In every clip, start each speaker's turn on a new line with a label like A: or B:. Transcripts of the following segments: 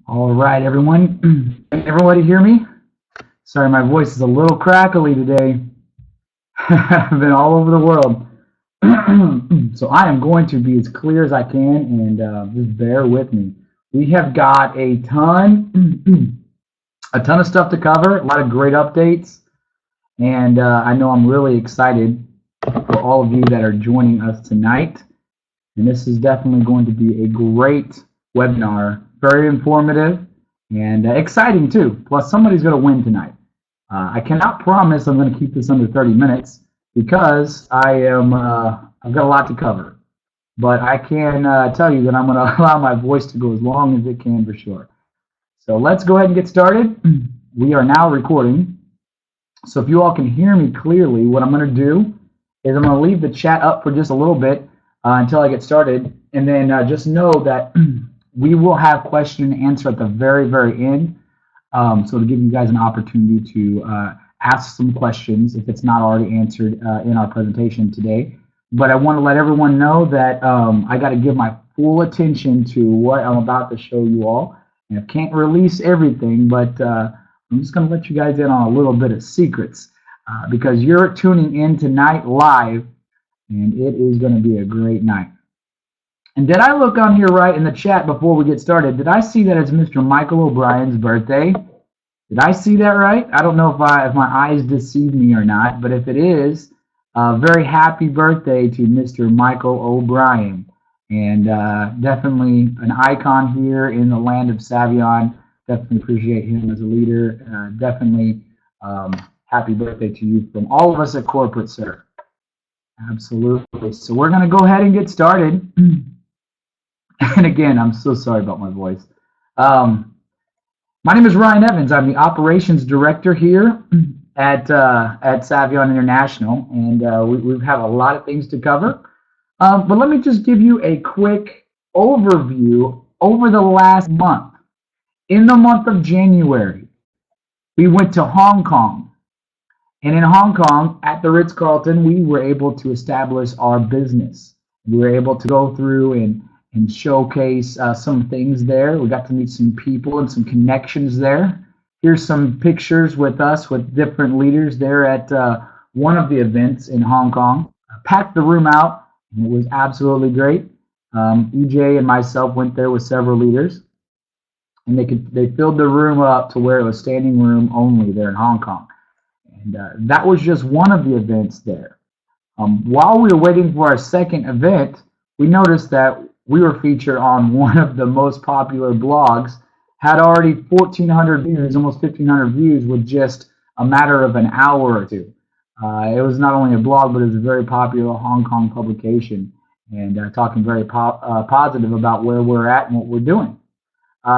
A: All right, everyone. Can everybody hear me? Sorry, my voice is a little crackly today. I've been all over the world. So I am going to be as clear as I can and just bear with me. We have got a ton, a ton of stuff to cover, a lot of great updates, and I know I'm really excited for all of you that are joining us tonight. And this is definitely going to be a great webinar, very informative and exciting too. Plus, somebody's going to win tonight. I cannot promise I'm going to keep this under 30 minutes because I've got a lot to cover. But I can tell you that I'm going to allow my voice to go as long as it can for sure. So let's go ahead and get started. We are now recording. So if you all can hear me clearly, what I'm going to do is I'm going to leave the chat up for just a little bit until I get started. And then just know that we will have question and answer at the very, very end. So to give you guys an opportunity to ask some questions if it's not already answered in our presentation today. But I want to let everyone know that I got to give my full attention to what I'm about to show you all. And I can't release everything, but I'm just going to let you guys in on a little bit of secrets because you're tuning in tonight live, and it is going to be a great night. And did I look on here right in the chat before we get started? Did I see that it's Mr. Michael O'Brien's birthday? Did I see that right? I don't know if my eyes deceive me or not, but if it is, very happy birthday to Mr. Michael O'Brien. And definitely an icon here in the land of Saivian. Definitely appreciate him as a leader. Definitely happy birthday to you from all of us at corporate, sir. Absolutely. So we're going to go ahead and get started. And again, I'm so sorry about my voice. My name is Ryan Evans. I'm the operations director here at Saivian International, and we have a lot of things to cover. But let me just give you a quick overview over the last month. In the month of January, we went to Hong Kong. And in Hong Kong, at the Ritz-Carlton, we were able to establish our business. We were able to go through and showcase some things there. We got to meet some people and some connections there. Here's some pictures with us with different leaders there at one of the events in Hong Kong. I packed the room out, and it was absolutely great. EJ and myself went there with several leaders, and they filled the room up to where it was standing room only there in Hong Kong. And that was just one of the events there. While we were waiting for our second event, we noticed that we were featured on one of the most popular blogs, had already 1,400 views, almost 1,500 views with just a matter of an hour or two. It was not only a blog, but it was a very popular Hong Kong publication, and talking very positive about where we're at and what we're doing.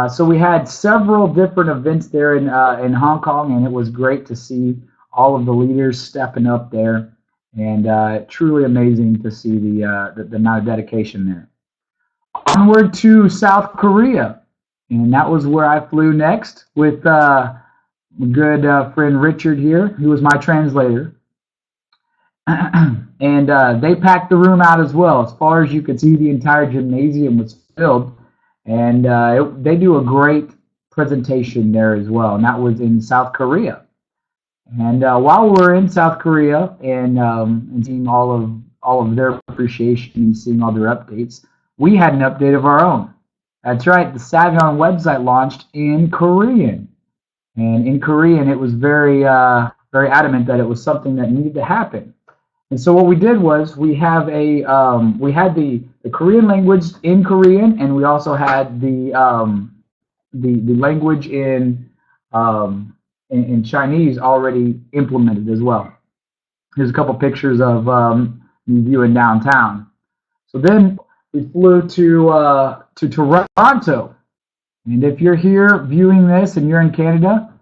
A: So we had several different events there in Hong Kong, and it was great to see all of the leaders stepping up there, and truly amazing to see the amount of dedication there. Onward to South Korea, and that was where I flew next with my good friend Richard here, who was my translator. And they packed the room out as well. As far as you could see, the entire gymnasium was filled, and they do a great presentation there as well, and that was in South Korea. And while we're in South Korea and seeing all of their appreciation and seeing all their updates, we had an update of our own. That's right, the Saivian website launched in Korean. And in Korean, it was very adamant that it was something that needed to happen. And so what we did was we had the Korean language in Korean, and we also had the language in Chinese already implemented as well. Here's a couple pictures of me viewing downtown. So then we flew to Toronto, and if you're here viewing this and you're in Canada,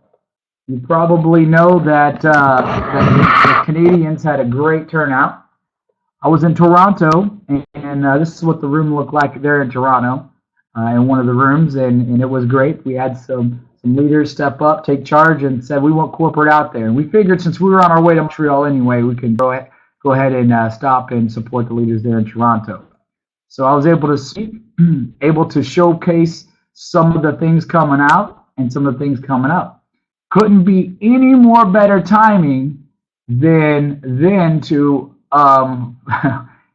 A: you probably know that the Canadians had a great turnout. I was in Toronto, and this is what the room looked like there in Toronto, in one of the rooms, and it was great. We had some leaders step up, take charge, and said we want corporate out there. And we figured since we were on our way to Montreal anyway, we could go ahead and stop and support the leaders there in Toronto. So I was able to speak, able to showcase some of the things coming out and some of the things coming up. Couldn't be any more better timing than to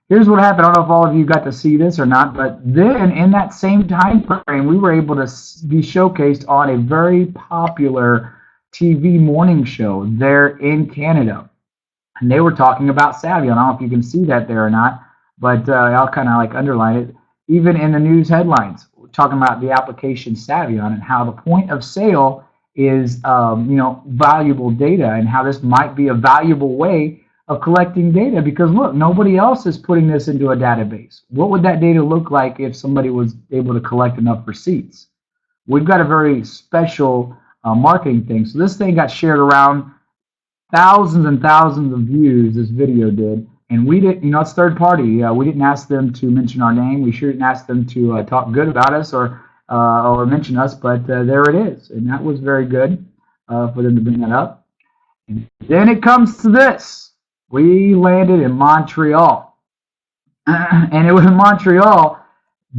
A: here's what happened. I don't know if all of you got to see this or not, but then in that same time frame, we were able to be showcased on a very popular TV morning show there in Canada. And they were talking about Saivian. I don't know if you can see that there or not, but I'll kind of like underline it. Even in the news headlines, talking about the application Saivian and how the point of sale is, valuable data, and how this might be a valuable way of collecting data, because look, nobody else is putting this into a database. What would that data look like if somebody was able to collect enough receipts? We've got a very special marketing thing. So this thing got shared around, thousands and thousands of views this video did, and we didn't, it's third party. We didn't ask them to mention our name. We sure didn't ask them to talk good about us or mention us, but there it is, and that was very good for them to bring that up. And then it comes to this. We landed in Montreal, and it was in Montreal,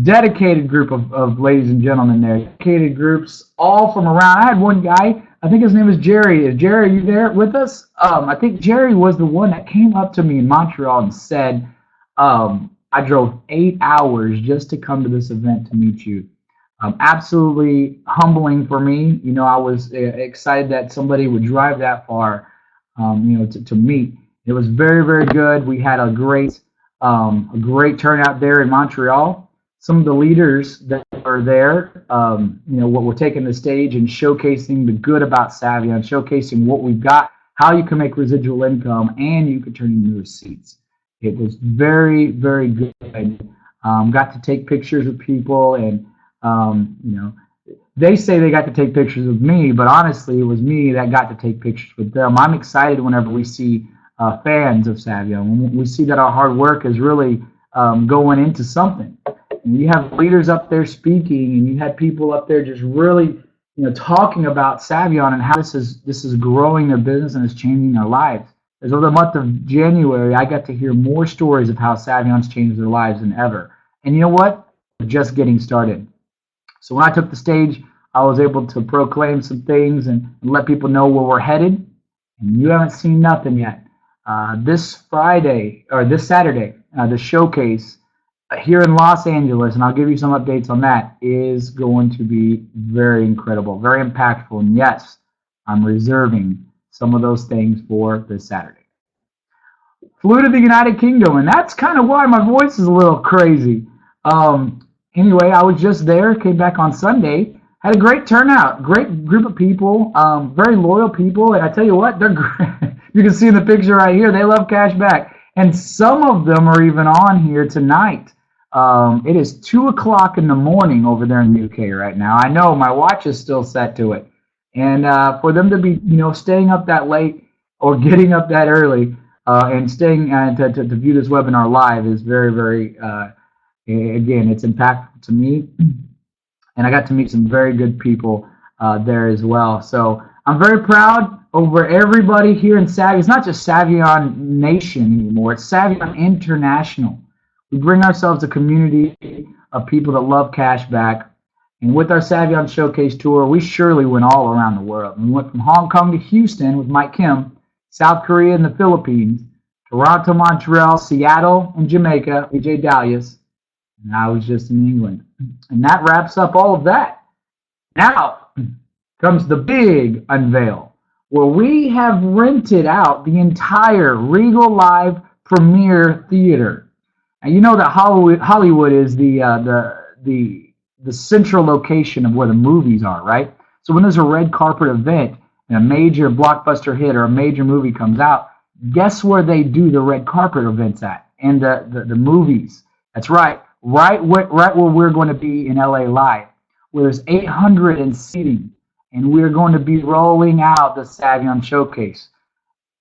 A: dedicated group of ladies and gentlemen there, dedicated groups, all from around. I had one guy, I think his name is Jerry. Jerry, are you there with us? I think Jerry was the one that came up to me in Montreal and said, I drove 8 hours just to come to this event to meet you. Absolutely humbling for me. I was excited that somebody would drive that far, to meet. It was very, very good. We had a great turnout there in Montreal. Some of the leaders that are there, what we're taking the stage and showcasing the good about Saivian, showcasing what we've got, how you can make residual income, and you can turn into receipts. It was very, very good. Got to take pictures with people, and they say they got to take pictures with me, but honestly, it was me that got to take pictures with them. I'm excited whenever we see fans of Saivian, when we see that our hard work is really going into something. And you have leaders up there speaking, and you had people up there just really, talking about Saivian and how this is growing their business and is changing their lives. As over the month of January, I got to hear more stories of how Saivian's changed their lives than ever. And you know what? We're just getting started. So when I took the stage, I was able to proclaim some things and let people know where we're headed. And you haven't seen nothing yet. This Saturday, the showcase here in Los Angeles, and I'll give you some updates on that, is going to be very incredible, very impactful. And yes, I'm reserving some of those things for this Saturday. Flew to the United Kingdom, and that's kind of why my voice is a little crazy. Anyway, I was just there, came back on Sunday, had a great turnout, great group of people, very loyal people, and I tell you what, they're great. You can see in the picture right here, they love cash back. And some of them are even on here tonight. It is 2 o'clock in the morning over there in the UK right now. I know my watch is still set to it. And for them to be, staying up that late or getting up that early and staying to view this webinar live is very, very, again, it's impactful to me. And I got to meet some very good people there as well. So I'm very proud over everybody here in Saivian. It's not just Saivian Nation anymore. It's Saivian International. We bring ourselves a community of people that love cash back. And with our Saivian Showcase Tour, we surely went all around the world. We went from Hong Kong to Houston with Mike Kim, South Korea and the Philippines, Toronto, Montreal, Seattle, and Jamaica, AJ Dalius. And I was just in England. And that wraps up all of that. Now comes the big unveil, where we have rented out the entire Regal Live Premiere Theater. And you know that Hollywood is the central location of where the movies are, right? So when there's a red carpet event and a major blockbuster hit or a major movie comes out, guess where they do the red carpet events at? And the movies. That's right. Right where we're going to be in LA Live, where there's 800 in seating, and we're going to be rolling out the Saivian Showcase.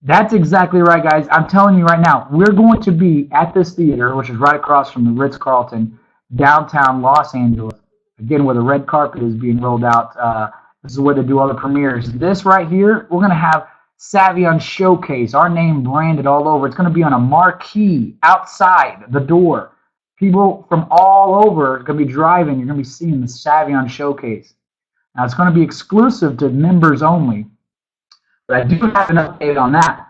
A: That's exactly right, guys. I'm telling you right now, we're going to be at this theater, which is right across from the Ritz-Carlton, downtown Los Angeles, again, where the red carpet is being rolled out. This is where they do all the premieres. This right here, we're going to have Saivian Showcase, our name branded all over. It's going to be on a marquee outside the door. People from all over are going to be driving. You're going to be seeing the Saivian showcase. Now, it's going to be exclusive to members only. But I do have an update on that.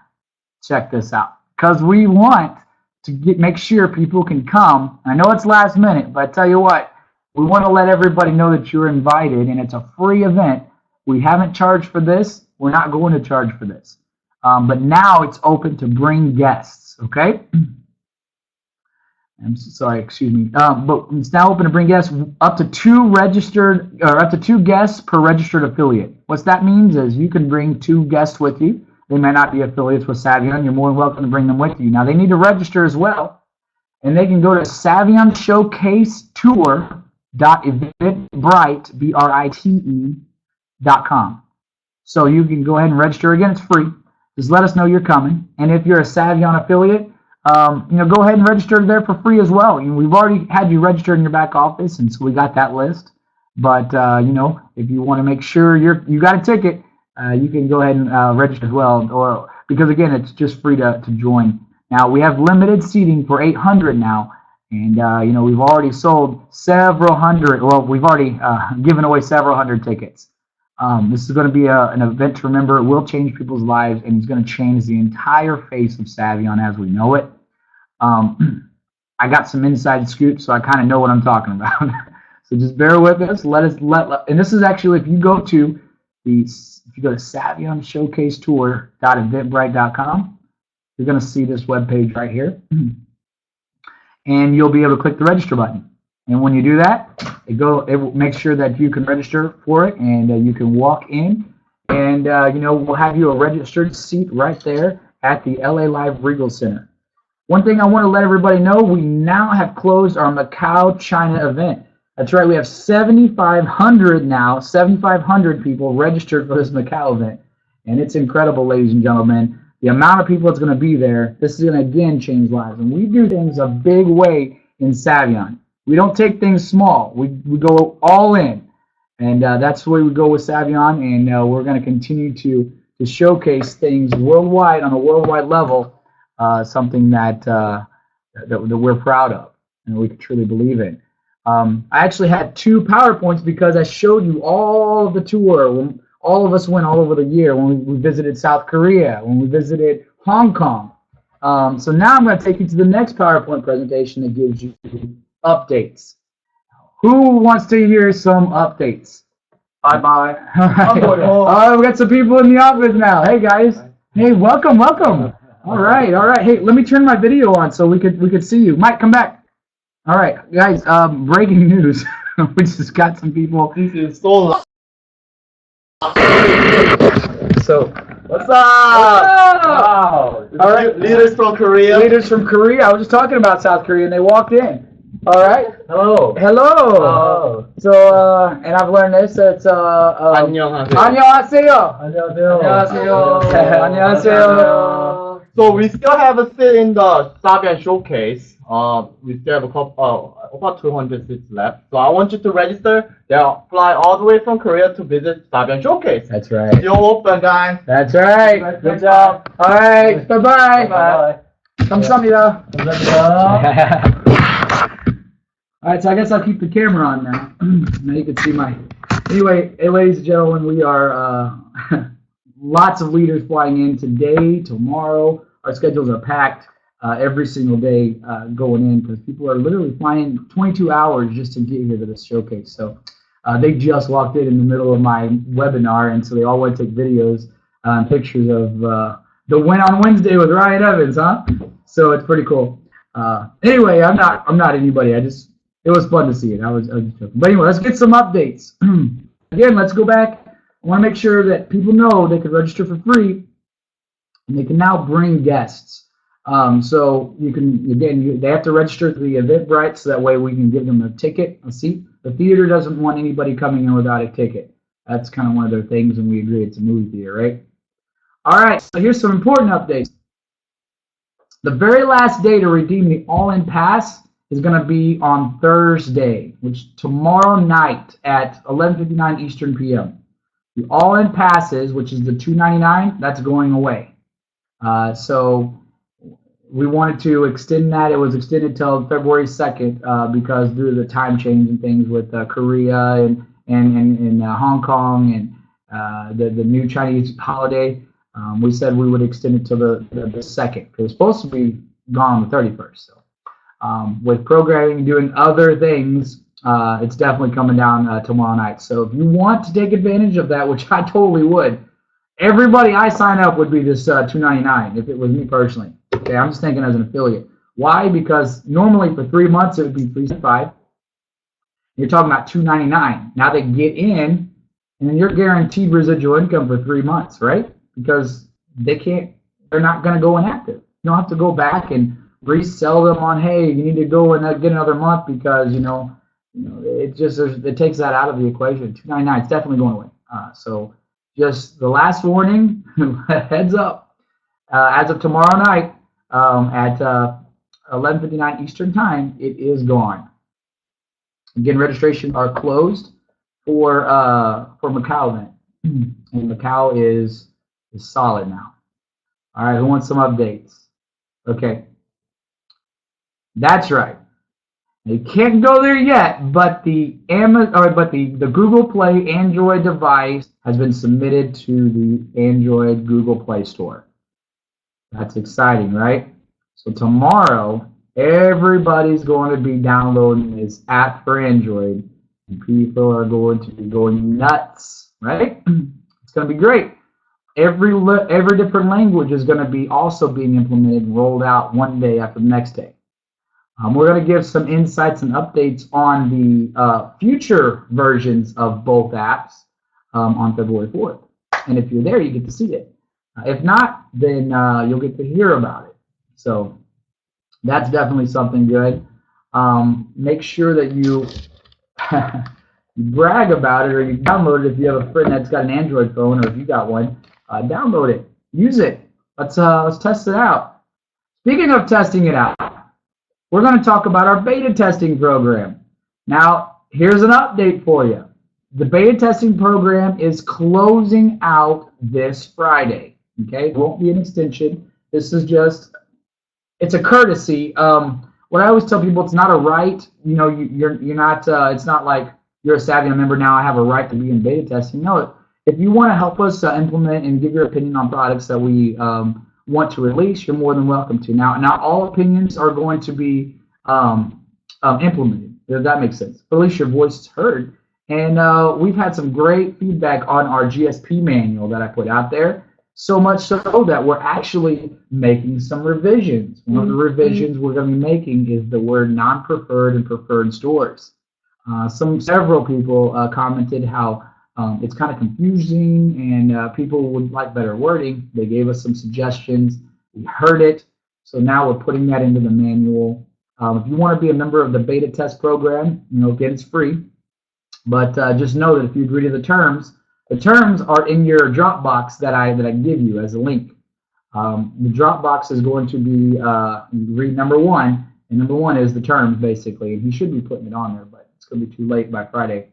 A: Check this out. Because we want to make sure people can come. I know it's last minute, but I tell you what, we want to let everybody know that you're invited, and it's a free event. We haven't charged for this. We're not going to charge for this. But now it's open to bring guests, okay? I'm sorry, excuse me. But it's now open to bring guests up to two guests per registered affiliate. What that means is you can bring 2 guests with you. They may not be affiliates with Saivian. You're more than welcome to bring them with you. Now, they need to register as well. And they can go to SavianShowcaseTour.eventbrite.com. So you can go ahead and register. Again, it's free. Just let us know you're coming. And if you're a Saivian affiliate, go ahead and register there for free as well. We've already had you register in your back office, and so we got that list. But if you want to make sure you got a ticket, you can go ahead and register as well. Because again, it's just free to join. Now we have limited seating for 800 now, and we've already sold several hundred. Well, we've already given away several hundred tickets. This is going to be an event to remember. It will change people's lives, and it's going to change the entire face of Saivian as we know it. I got some inside scoop, so I kind of know what I'm talking about. So just bear with us. And this is actually, if you go to SavianShowcaseTour.eventbrite.com, you're going to see this webpage right here, and you'll be able to click the register button. And when you do that, it will make sure that you can register for it, and you can walk in, and we'll have you a registered seat right there at the LA Live Regal Center. One thing I want to let everybody know, we now have closed our Macau China event. That's right, we have 7,500 now, 7,500 people registered for this Macau event, and it's incredible, ladies and gentlemen. The amount of people that's going to be there, this is going to again change lives, and we do things a big way in Saivian. We don't take things small. We go all in, and that's the way we go with Saivian, and we're going to continue to showcase things worldwide on a worldwide level, something that we're proud of and we truly believe in. I actually had 2 PowerPoints because I showed you all of the tour. When all of us went all over the year, when we visited South Korea, when we visited Hong Kong. So now I'm going to take you to the next PowerPoint presentation that gives you updates. Who wants to hear some updates? Bye-bye. All right, we got some people in the office now. Hey, guys. Hey, welcome. All right. Hey, let me turn my video on so we could see you. Mike, come back. All right, guys, breaking news. We just got some people.
B: This is so loud.
A: So,
B: what's up?
A: Wow. All right.
B: Leaders from Korea.
A: Leaders from Korea. I was just talking about South Korea, and they walked in. All right.
B: Hello.
A: Hello. So, and I've learned this. It's
B: 안녕하세요.
A: 안녕하세요.
B: 안녕하세요.
A: 안녕하세요.
B: So we still have a seat in the Saivian showcase. We still have about 200 seats left. So I want you to register. They'll fly all the way from Korea to visit Saivian showcase.
A: That's right.
B: Still open, guys.
A: That's right. Good job. All right. Bye-bye.
B: Bye.
A: 감사합니다. All right, so I guess I'll keep the camera on now. Now you can see my... Anyway, hey, ladies and gentlemen, we are lots of leaders flying in today, tomorrow. Our schedules are packed every single day going in because people are literally flying 22 hours just to get here to this showcase. So they just walked in the middle of my webinar, and so they all want to take videos and pictures of the win on Wednesday with Ryan Evans, huh? So it's pretty cool. Anyway, I'm not anybody. It was fun to see it. I was just joking. But anyway, let's get some updates. Again, let's go back. I want to make sure that people know they can register for free, and they can now bring guests. So you can, again, they have to register through the Eventbrite, so that way we can give them a ticket, a seat. The theater doesn't want anybody coming in without a ticket. That's kind of one of their things, and we agree it's a movie theater, right? All right, so here's some important updates. The very last day to redeem the all-in pass is going to be on Thursday, which tomorrow night at 11:59 Eastern PM. The all-in passes, which is the $2.99, that's going away. So we wanted to extend that. It was extended till February 2nd because due to the time change and things with Korea and Hong Kong and the new Chinese holiday. We said we would extend it till the 2nd. It was supposed to be gone on the 31st. So with programming, doing other things, it's definitely coming down tomorrow night. So if you want to take advantage of that, which I totally would, everybody I sign up would be this $2.99 if it was me personally. Okay, I'm just thinking as an affiliate. Why? Because normally for 3 months it would be $3.75. You're talking about $2.99. Now they get in, and then you're guaranteed residual income for 3 months, right? Because they're not going to go inactive. You don't have to go back and resell them on, hey, you need to go and get another month because it takes that out of the equation. $2.99 is definitely going away. So just the last warning, heads up. As of tomorrow night at 11:59 Eastern Time, it is gone. Again, registrations are closed for Macau event, and Macau is solid now. All right, who wants some updates? Okay, that's right. You can't go there yet, but the Google Play Android device has been submitted to the Android Google Play Store. That's exciting, right? So tomorrow, everybody's going to be downloading this app for Android, and people are going to be going nuts, right? It's going to be great. Every different language is going to be also being implemented and rolled out one day after the next day. We're going to give some insights and updates on the future versions of both apps on February 4th. And if you're there, you get to see it. If not, then you'll get to hear about it. So that's definitely something good. Make sure that you brag about it or you download it if you have a friend that's got an Android phone or if you got one. Download it. Use it. Let's test it out. Speaking of testing it out, we're going to talk about our beta testing program. Now, here's an update for you. The beta testing program is closing out this Friday. Okay, it won't be an extension. This is it's a courtesy. What I always tell people, it's not a right. You're not. It's not like you're a Saivian member now. I have a right to be in beta testing. No, if you want to help us implement and give your opinion on products that we want to release, you're more than welcome to. Now all opinions are going to be implemented. If that makes sense. But at least your voice is heard. And we've had some great feedback on our GSP manual that I put out there. So much so that we're actually making some revisions. One of the revisions we're going to be making is the word non-preferred and preferred stores. Several people commented how it's kind of confusing and people would like better wording. They gave us some suggestions. We heard it. So now we're putting that into the manual. If you want to be a member of the beta test program, again, it's free. But just know that if you agree to the terms are in your Dropbox that I give you as a link. The Dropbox is going to be read number 1, and number 1 is the terms basically, and he should be putting it on there, but it's going to be too late by Friday.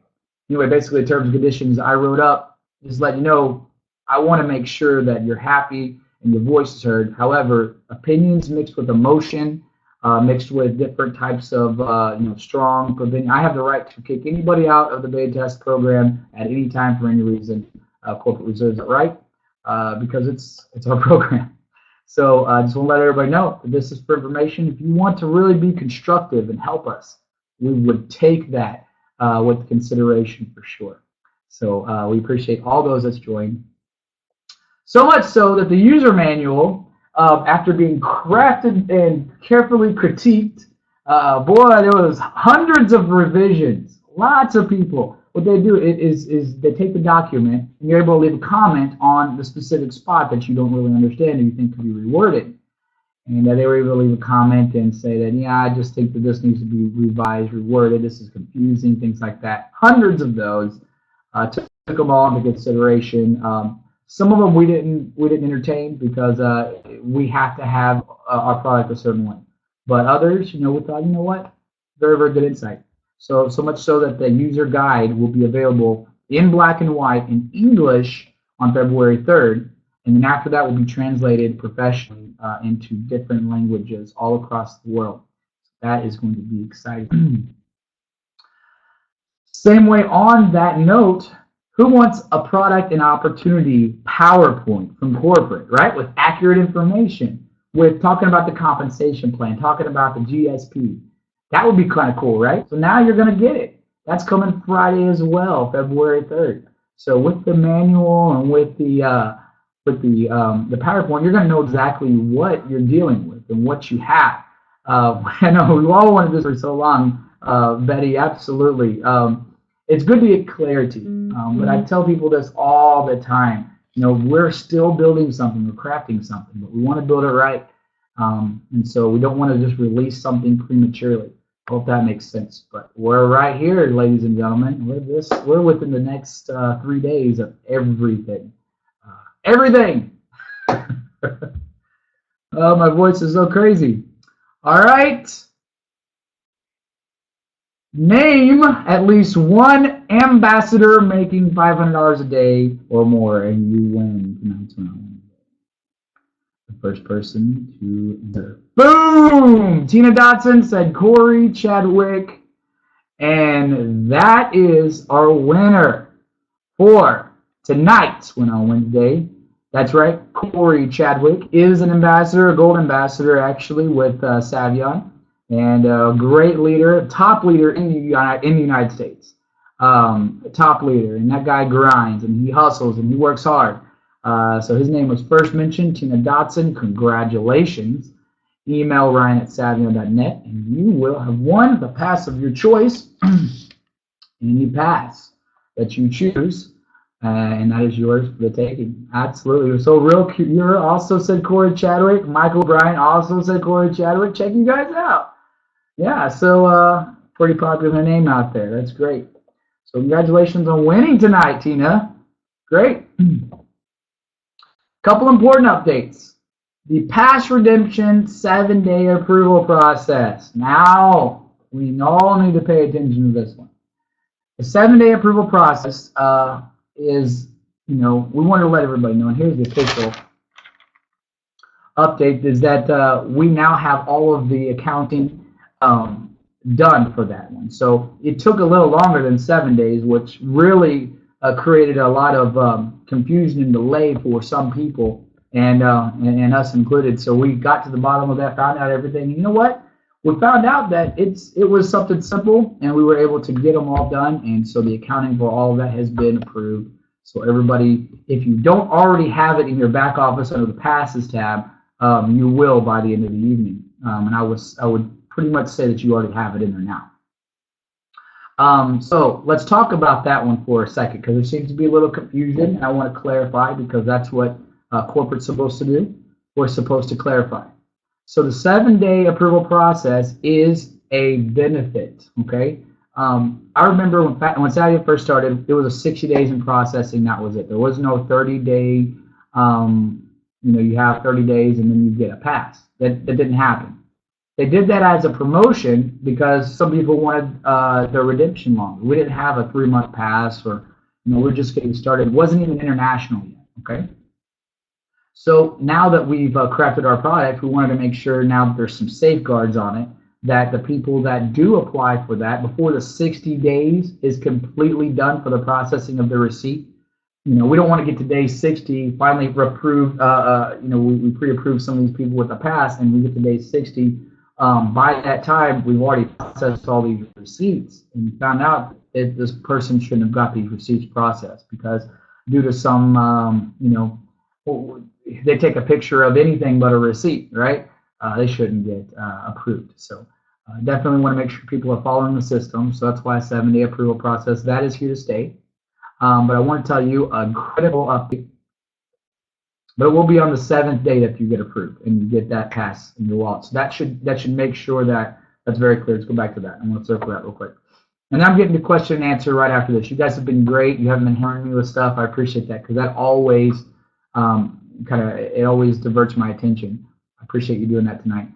A: Anyway, basically the terms and conditions I wrote up, just let you know, I want to make sure that you're happy and your voice is heard. However, opinions mixed with emotion, mixed with different types of strong prevention. I have the right to kick anybody out of the beta test program at any time for any reason. Corporate reserves that right because it's our program. So I just want to let everybody know that this is for information. If you want to really be constructive and help us, we would take that with consideration for sure. So we appreciate all those that's joined. So much so that the user manual, after being crafted and carefully critiqued, boy, there was hundreds of revisions, lots of people. What they do is they take the document and you're able to leave a comment on the specific spot that you don't really understand and you think could be reworded. And they were able to leave a comment and say that, yeah, I just think that this needs to be revised, reworded, this is confusing, things like that. Hundreds of those. Took them all into consideration. Some of them we didn't entertain because we have to have our product a certain way. But others, we thought, you know what, very, very good insight. So much so that the user guide will be available in black and white in English on February 3rd, And then after that will be translated professionally into different languages all across the world. That is going to be exciting. Same way on that note, who wants a product and opportunity PowerPoint from corporate, right? With accurate information, with talking about the compensation plan, talking about the GSP. That would be kind of cool, right? So now you're going to get it. That's coming Friday as well, February 3rd. So with the manual and with the PowerPoint, you're going to know exactly what you're dealing with and what you have. I know we all wanted this for so long, Betty. Absolutely. It's good to get clarity, but I tell people this all the time. You know, we're still building something, we're crafting something, but we want to build it right, and so we don't want to just release something prematurely. I hope that makes sense. But we're right here, ladies and gentlemen. We're within the next 3 days of everything. Everything. Oh, my voice is so crazy. All right. Name at least one ambassador making $500 a day or more, and you win tonight's round. The first person to enter. Boom! Tina Dotson said Corey Chadwick, and that is our winner for tonight's win on Wednesday. That's right, Corey Chadwick is an ambassador, a gold ambassador actually, with Saivian. And a great leader, top leader in the United States. Top leader, and that guy grinds, and he hustles, and he works hard. So his name was first mentioned, Tina Dotson. Congratulations. Email ryan@savio.net, and you will have won the pass of your choice, any pass that you choose, and that is yours for the taking. Absolutely. So real cute. You also said Corey Chadwick. Michael Bryan also said Corey Chadwick. Check you guys out. Yeah, so pretty popular name out there. That's great. So congratulations on winning tonight, Tina. Great. Couple important updates. The pass redemption 7-day approval process. Now, we all need to pay attention to this one. The 7-day approval process is, we want to let everybody know, and here's the official update, is that we now have all of the accounting done for that one. So it took a little longer than 7 days, which really created a lot of confusion and delay for some people, and us included. So we got to the bottom of that, found out everything. You know what? We found out that it was something simple, and we were able to get them all done, and so the accounting for all of that has been approved. So everybody, if you don't already have it in your back office under the passes tab, you will by the end of the evening. And I would pretty much say that you already have it in there now. So let's talk about that one for a second, because there seems to be a little confusion, and I want to clarify, because that's what corporate's supposed to do. We're supposed to clarify. So the 7-day approval process is a benefit, okay? I remember when Saivian first started, it was a 60 days in processing, that was it. There was no 30-day, you have 30 days and then you get a pass. That didn't happen. They did that as a promotion because some people wanted their redemption longer. We didn't have a 3-month pass, or we're just getting started. It wasn't even international yet, okay? So now that we've crafted our product, we wanted to make sure now that there's some safeguards on it, that the people that do apply for that before the 60 days is completely done for the processing of the receipt. We don't want to get to day 60, finally approved, we pre-approved some of these people with a pass, and we get to day 60. By that time, we've already processed all these receipts and found out that this person shouldn't have got these receipts processed because due to some, they take a picture of anything but a receipt, right? They shouldn't get approved. So definitely want to make sure people are following the system. So that's why a 7-day approval process, that is here to stay. But I want to tell you a critical update. But it will be on the 7th day that you get approved and you get that pass in your wallet. So that should make sure that that's very clear. Let's go back to that. I'm going to circle that real quick. And I'm getting to question and answer right after this. You guys have been great. You haven't been hammering me with stuff. I appreciate that because that always it always diverts my attention. I appreciate you doing that tonight,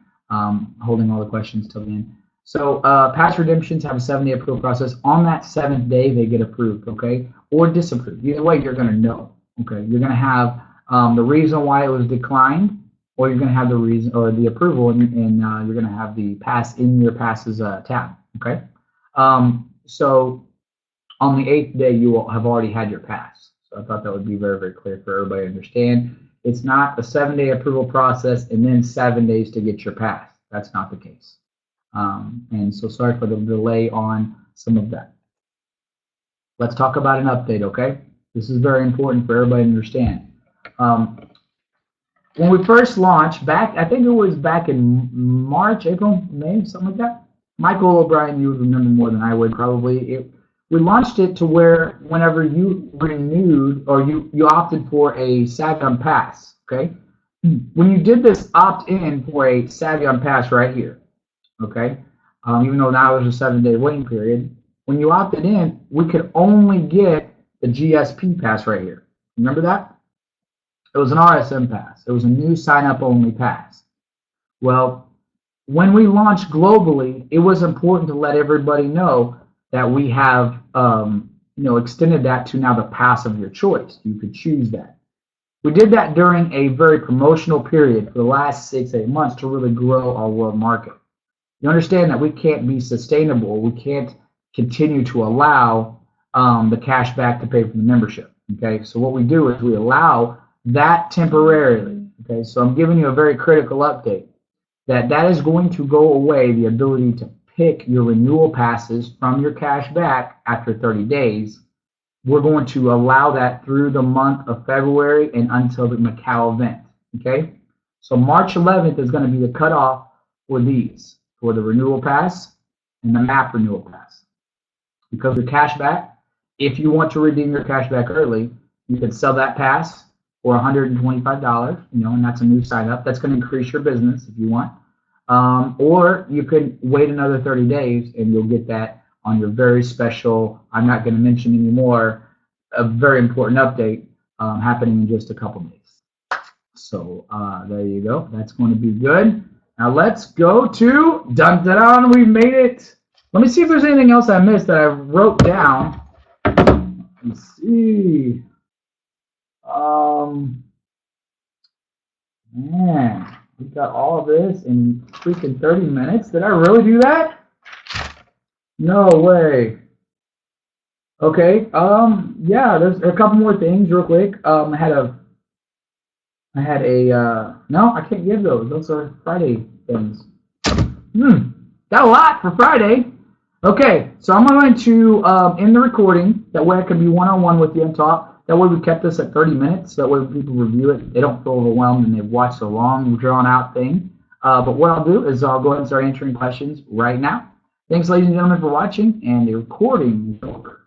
A: holding all the questions till the end. So pass redemptions have a 7-day approval process. On that 7th day, they get approved, okay, or disapproved. Either way, you're going to know, okay. You're going to have the reason why it was declined, or you're going to have the reason or the approval, and you're going to have the pass in your passes tab. Okay. So on the 8th day, you will have already had your pass. So I thought that would be very, very clear for everybody to understand. It's not a 7-day approval process and then 7 days to get your pass. That's not the case. And so sorry for the delay on some of that. Let's talk about an update, okay? This is very important for everybody to understand. When we first launched, I think it was back in March, April, May, something like that. Michael O'Brien, you would remember more than I would probably. We launched it to where whenever you renewed or you opted for a Saivian pass, okay? When you did this opt-in for a Saivian pass right here, okay? Even though now there's a 7-day waiting period, when you opted in, we could only get the GSP pass right here. Remember that? It was an RSM pass. It was a new sign-up only pass. Well, when we launched globally, it was important to let everybody know that we have extended that to now the pass of your choice. You could choose that. We did that during a very promotional period for the last 6-8 months to really grow our world market. You understand that we can't be sustainable. We can't continue to allow the cash back to pay for the membership. Okay, so what we do is we allow that temporarily. Okay, so I'm giving you a very critical update that is going to go away, the ability to pick your renewal passes from your cash back after 30 days. We're going to allow that through the month of February and until the Macau event. Okay, so March 11th is going to be the cutoff for these, for the renewal pass and the map renewal pass. Because the cash back, if you want to redeem your cash back early, you can sell that pass for $125, and that's a new sign up. That's going to increase your business if you want. Or you can wait another 30 days and you'll get that on your very special, I'm not going to mention anymore, a very important update happening in just a couple days. So there you go. That's going to be good. Now let's go to, dun-dun-dun, we made it. Let me see if there's anything else I missed that I wrote down. Let's see. Man, we got all of this in freaking 30 minutes. Did I really do that? No way. Okay. Yeah, there's a couple more things real quick. I had a no, I can't give those. Those are Friday things. Got a lot for Friday. Okay, so I'm going to end the recording. That way I can be one-on-one with you and talk. That way we kept this at 30 minutes. That way when people review it, they don't feel overwhelmed and they've watched a long, drawn-out thing. But what I'll do is I'll go ahead and start answering questions right now. Thanks, ladies and gentlemen, for watching, and the recording is over.